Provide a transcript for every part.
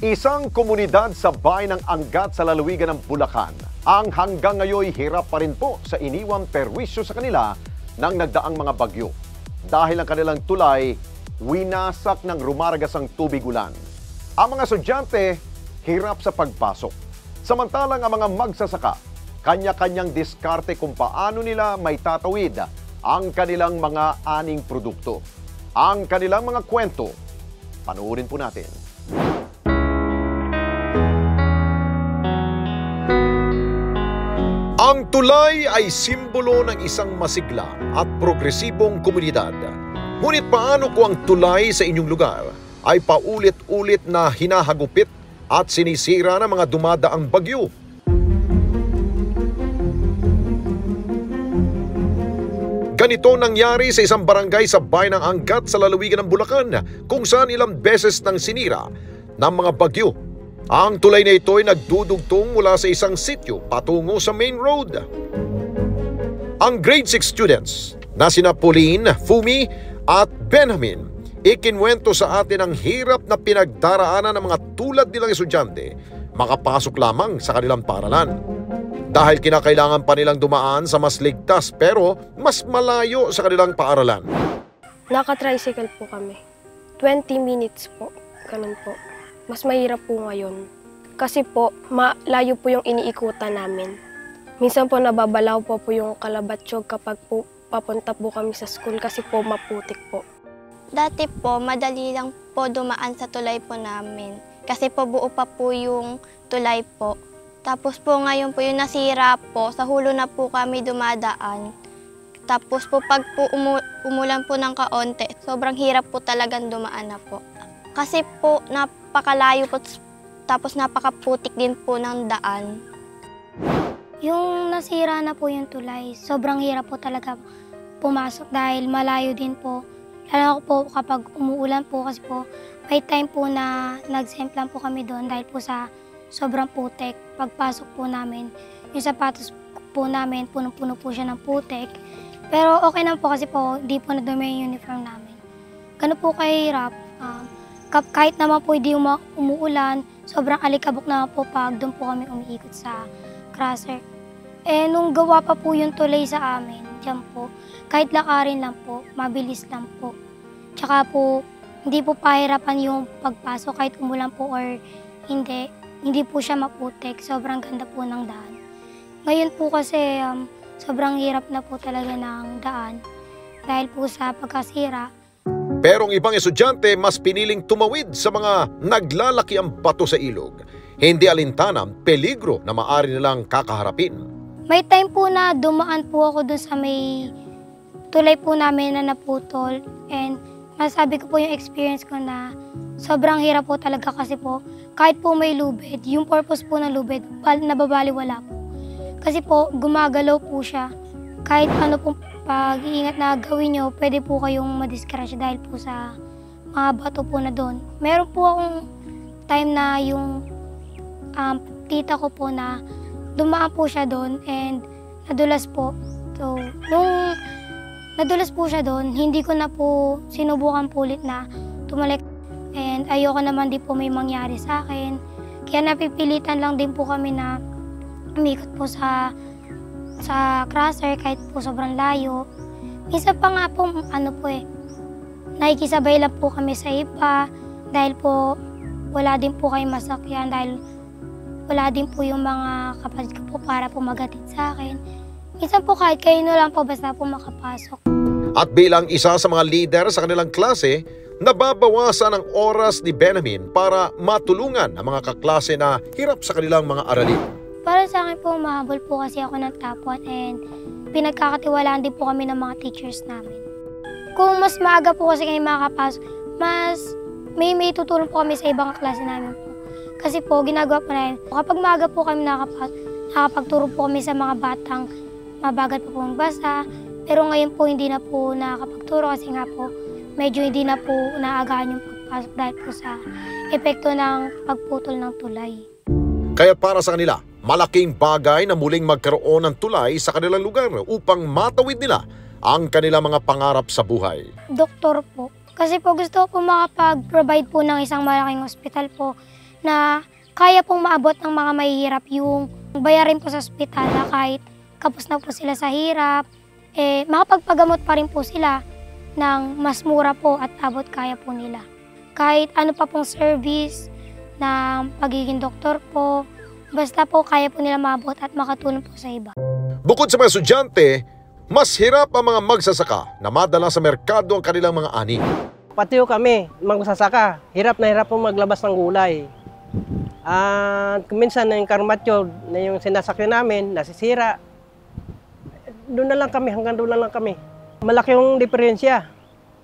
Isang komunidad sa bayan ng Angat sa lalawigan ng Bulacan ang hanggang ngayon hirap pa rin po sa iniwang perwisyo sa kanila ng nagdaang mga bagyo. Dahil ang kanilang tulay, winasak ng rumaragasang tubig ulan. Ang mga estudyante, hirap sa pagpasok. Samantalang ang mga magsasaka, kanya-kanyang diskarte kung paano nila may tatawid ang kanilang mga aning produkto. Ang kanilang mga kwento, panoorin po natin. Ang tulay ay simbolo ng isang masigla at progresibong komunidad. Ngunit paano kung ang tulay sa inyong lugar ay paulit-ulit na hinahagupit at sinisira ng mga dumadaang bagyo? Ganito nangyari sa isang barangay sa bayan ng Angat sa lalawigan ng Bulacan kung saan ilang beses nang sinira ng mga bagyo. Ang tulay na ito ay nagdudugtong mula sa isang sityo patungo sa main road. Ang grade 6 students na sina Pauline, Fumi at Benjamin ikinwento sa atin ang hirap na pinagdaraanan ng mga tulad nilang estudyante makapasok lamang sa kanilang paaralan. Dahil kinakailangan pa nilang dumaan sa mas ligtas pero mas malayo sa kanilang paaralan. Naka-tricycle po kami. 20 minutes po. Ganun po. Mas mahirap po ngayon. Kasi po, malayo po yung iniikutan namin. Minsan po nababalaw po yung Kalabatyog kapag po papunta po kami sa school kasi po maputik po. Dati po, madali lang po dumaan sa tulay po namin. Kasi po buo pa po yung tulay po. Tapos po ngayon po yung nasira po, sa hulo na po kami dumadaan. Tapos po pag po umulan po ng kaonte, sobrang hirap po talagang dumaan na po. Kasi po napakalayo po, tapos napakaputik din po ng daan. Yung nasira na po yung tulay, sobrang hirap po talaga pumasok dahil malayo din po. Lalo po kapag umuulan po kasi po, may time po na nagsemplan po kami doon dahil po sa sobrang putik. Pagpasok po namin, yung sapatos po namin, punong-puno po siya ng putik. Pero okay na po kasi po, di po nadumi yung uniform namin. Ganun po kahirap. Kahit naman po hindi umuulan, sobrang alikabok naman po pag doon po kami umiikot sa crosser. Nung gawa pa po yung tulay sa amin, dyan po, kahit lakarin lang po, mabilis lang po. Tsaka po, hindi po pahirapan yung pagpasok kahit umulan po or hindi po siya maputik. Sobrang ganda po ng daan. Ngayon po kasi, sobrang hirap na po talaga ng daan dahil po sa pagkasira. Pero ang ibang estudyante mas piniling tumawid sa mga naglalaki ang bato sa ilog. Hindi alintanang peligro na maaari nilang kakaharapin. May time po na dumaan po ako dun sa may tulay po namin na naputol. And masabi ko po yung experience ko na sobrang hirap po talaga kasi po kahit po may lubid, yung purpose po ng lubid, nababaliwala po. Kasi po gumagalaw po siya. Kahit ano po pag-iingat na gawin nyo, pwede po kayong madiskrasya dahil po sa mga bato po na doon. Meron po akong time na yung tita ko po na dumaan po siya doon and nadulas po. So, nung nadulas po siya doon, hindi ko na po sinubukan po ulit na tumalik. And ayoko naman din po may mangyari sa akin. Kaya napipilitan lang din po kami na umikot po sa crosser kahit po sobrang layo. Minsan pa nga po, nakikisabay lang po kami sa iba dahil po wala din po kayong masakyan dahil wala din po yung mga kapatid ko po para po magatid sa akin. Minsan po kahit kayo na lang po basta po makapasok. At bilang isa sa mga leader sa kanilang klase, nababawasan ang oras ni Benjamin para matulungan ang mga kaklase na hirap sa kanilang mga aralin. Para sa akin po, mahabol po kasi ako ng top 1 and pinagkakatiwalaan din po kami ng mga teachers namin. Kung mas maaga po kasi kayo makakapasok, mas may tutulong po kami sa ibang klase namin po. Kasi po, ginagawa po namin, kapag maaga po kami nakakapagturo po kami sa mga batang mabagal po magbasa. Pero ngayon po, hindi na po nakakapagturo kasi nga po, medyo hindi na po naagaan yung pagpasok dahil po sa epekto ng pagputol ng tulay. Kaya para sa kanila, malaking bagay na muling magkaroon ng tulay sa kanilang lugar upang matawid nila ang kanilang mga pangarap sa buhay. Doktor po. Kasi po gusto ko po makapag-provide po ng isang malaking ospital po na kaya pong maabot ng mga mahihirap yung bayarin po sa ospital na kahit kapos na po sila sa hirap, makapagpagamot pa rin po sila ng mas mura po at abot kaya po nila. Kahit ano pa pong service ng pagiging doktor po, basta po kaya po nila maabot at makatulong po sa iba. Bukod sa mga estudyante, mas hirap ang mga magsasaka na madala sa merkado ang kanilang mga ani. Pati kami, magsasaka, hirap na hirap po maglabas ng gulay. At minsan yung karmatyo na yung sinasakyan namin, nasisira. Doon na lang kami, hanggang doon na lang kami. Malaki yung diferensya.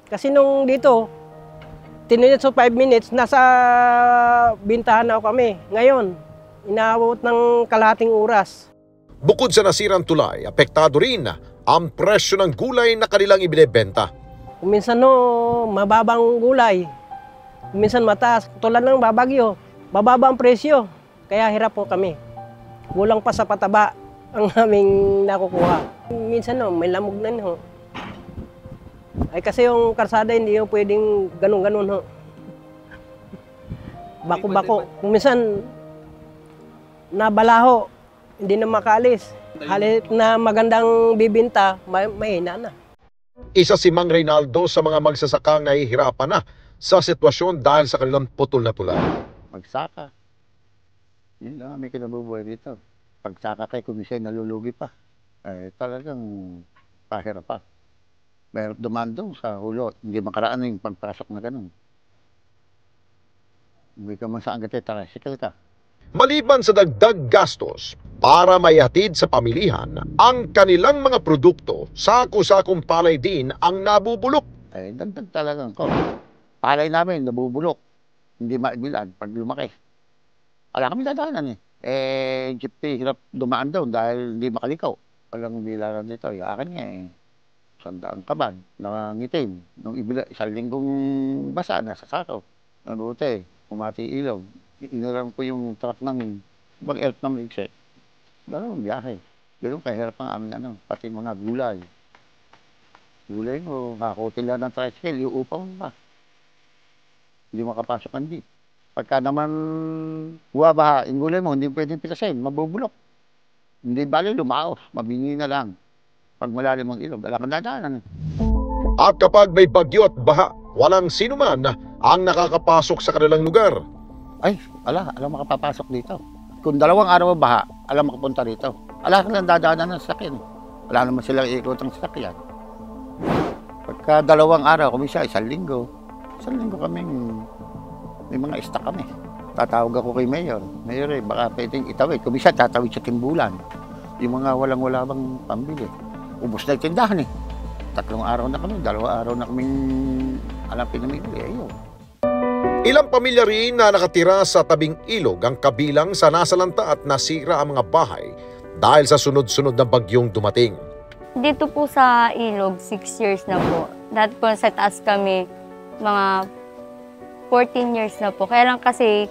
Kasi nung dito, 10 minutes o 5 minutes, nasa bintahan na kami. Ngayon, inaabot ng kalahating oras. Bukod sa nasirang tulay, apektado rin ang presyo ng gulay na kanilang ibinebenta. Kung minsan mababang gulay. Kung minsan mataas, tulad ng babagyo, mababa ang presyo. Kaya hirap po kami. Kulang pa sa pataba ang aming nakukuha. Minsan may lamog na ho. Ay kasi yung karsada hindi yung pwedeng ganun-ganun ho. Bako-bako. Kung minsan nabalaho, hindi na makalis. Halit na magandang bibinta, mahina na. Isa si Mang Reynaldo sa mga magsasakang nahihirapan na sa sitwasyon dahil sa kanilang putol na tulay. Magsaka. Yun lang kami kinabubuhay dito. Pagsaka kay komisyon, nalulugi pa. Talagang pahirap pa. Mayroon dumando sa hulo. Hindi makaraan yung pagpasok na ganun. Hindi ka man saan gati, tricycle ka. Maliban sa dagdag gastos para maihatid sa pamilihan ang kanilang mga produkto, sako-sakong palay din ang nabubulok. Dagdag talagang ko. Palay namin, nabubulok. Hindi maibilan pag lumaki. Wala kami dadaanan jeepney, hirap dumaan daw dahil hindi makalikaw. Walang bilaran dito. Yung akin nga sandaan kaban, nangitim. Nung ibila, 1 linggong basa, nasa sakaw. Nanuti, kumati ilaw. Inaram ko yung truck ng mag-elp ng Migsek. Dalawang biyahe. Ganun kahirap ang amin pati mga gulay. Gulay mo, kakutin lang ng tricycle, yung upaw pa. Hindi makapasok ang jeep. Pagka naman buwabaha, yung gulay mo, hindi pwedeng pitasin, mabubulok. Hindi bali lumaos, mabingi na lang. Pag malalim ang ilog, wala kang dadaanan. At kapag may bagyo at baha, walang sino man ang nakakapasok sa kanilang lugar. Ay, alam makapapasok dito. Kung 2 araw ang baha, alam makapunta dito. Wala kang dadaanan ng sasakyan. Wala naman silang ikot ng sasakyan. Pagka 2 araw, kumisa 1 linggo. 1 linggo kaming may mga stock kami. Tatawag ako kay Mayor. Mayor baka pwedeng itawid. Kumisa tatawid sa timbulan. Yung mga walang-wala bang pambili. Ubus na yung tindahan 3 araw na kami, 2 araw na kaming pinamili. Ayun. Ilang pamilya rin na nakatira sa tabing ilog ang kabilang sa nasalanta at nasira ang mga bahay dahil sa sunod-sunod na bagyong dumating. Dito po sa ilog, 6 years na po. Dati po sa taas kami, mga 14 years na po. Kaya lang kasi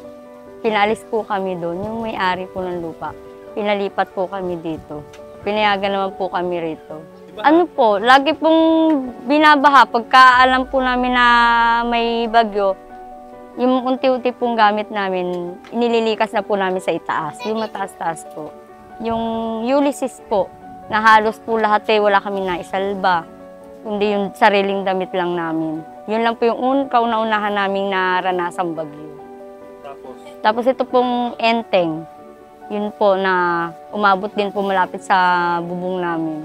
pinalis po kami doon, yung may-ari po ng lupa. Pinalipat po kami dito. Pinayagan naman po kami rito. Ano po, lagi pong binabaha. Pagka alam po namin na may bagyo, yung unti-unti pong gamit namin, inililikas na po namin sa itaas. Yung mataas-taas po. Yung Ulysses po, na halos po lahat wala kami naisalba. Kundi yung sariling damit lang namin. Yun lang po yung kauna-unahan naming naranasang bagyo. Tapos ito pong enteng. Yun po na umabot din po malapit sa bubong namin.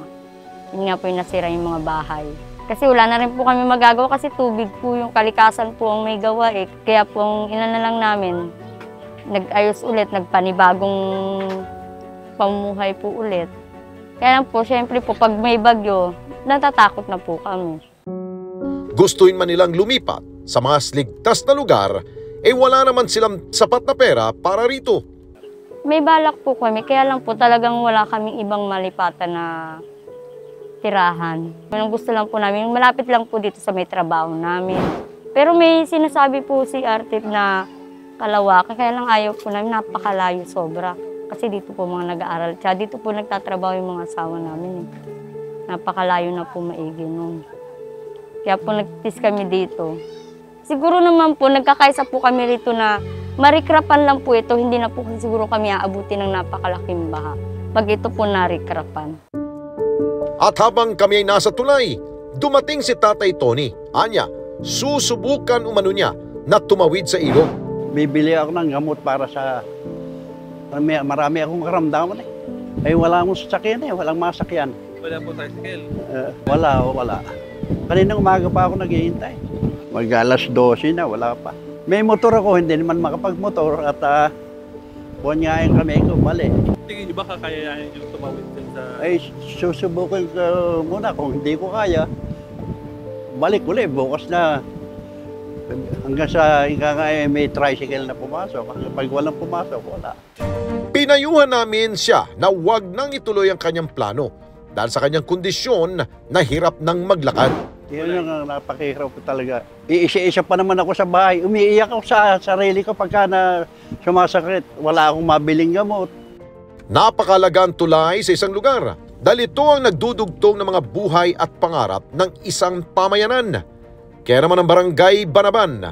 Yun nga po yung nasira yung mga bahay. Kasi wala na rin po kami magagawa kasi tubig po yung kalikasan po ang may gawa Kaya po ang inana lang namin, nag-ayos ulit, nagpanibagong pamumuhay po ulit. Kaya lang po, syempre po, pag may bagyo, natatakot na po kami. Gustuin man nilang lumipat sa mga ligtas na lugar, wala naman silang sapat na pera para rito. May balak po kami, kaya lang po talagang wala kaming ibang malipatan na tirahan. Ang gusto lang po namin, malapit lang po dito sa may trabaho namin. Pero may sinasabi po si Artip na Kalawaki, kaya lang ayaw po namin, napakalayo sobra. Kasi dito po mga nag-aaral, tsaka dito po nagtatrabaho yung mga asawa namin. Napakalayo na po maigi nun. Kaya po nagtis kami dito. Siguro naman po, nagkakaisa po kami rito na marikrapan lang po ito, hindi na po siguro kami aabuti ng napakalaking baha. Pag ito po narikrapan. At habang kami ay nasa tulay, dumating si Tatay Tony. Anya, susubukan umano niya na tumawid sa ilog. Bibili ako ng gamot para sa... Marami akong karamdaman eh. Ay wala akong sasakyan eh, walang masakyan. Wala po tricycle? Wala. Kaninang umaga pa ako naghihintay. Mag-alas 12 na, wala pa. May motor ako, hindi naman makapagmotor at buwan nga yung kami ko, mali. Tingin niyo ba kakayanin yung tumawid din sa... Ay, susubukin ko muna. Kung hindi ko kaya, balik ulit. Bukas na hanggang sa may tricycle na pumasok. Pag walang pumasok, wala. Pinayuhan namin siya na huwag nang ituloy ang kanyang plano dahil sa kanyang kondisyon na hirap nang maglakad. Yun yung napakahirap ko talaga. Iisa-isa pa naman ako sa bahay. Umiiyak ako sa sarili ko pagka na sumasakit. Wala akong mabiling gamot. Napakalagang tulay sa isang lugar dahil ito ang nagdudugtong ng mga buhay at pangarap ng isang pamayanan. Kaya naman ang barangay Banaban,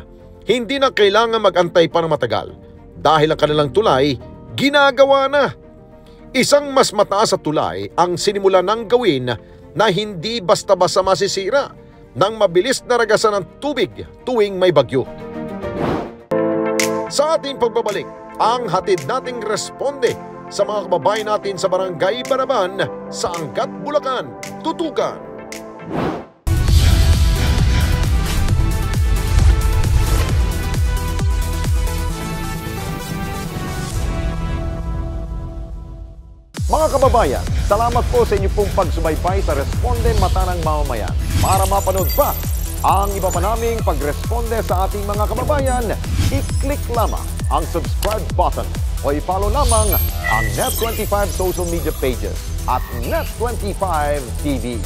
hindi na kailangan mag-antay pa ng matagal dahil ang kanilang tulay ginagawa na. Isang mas mataas sa tulay ang sinimulan ng gawin na hindi basta-basta masisira ng mabilis na ragasan ng tubig tuwing may bagyo. Sa ating pagbabalik, ang hatid nating responde sa mga kababayan natin sa Barangay Banaban sa Angat, Bulacan. Tutukan! Mga kababayan, salamat po sa inyo pong pagsubaybay sa Responde Mata ng Mamamayan. Para mapanood pa ang iba pa naming pagresponde sa ating mga kababayan, i-click lamang ang subscribe button o i-follow lamang ang Net25 social media pages at Net25 TV.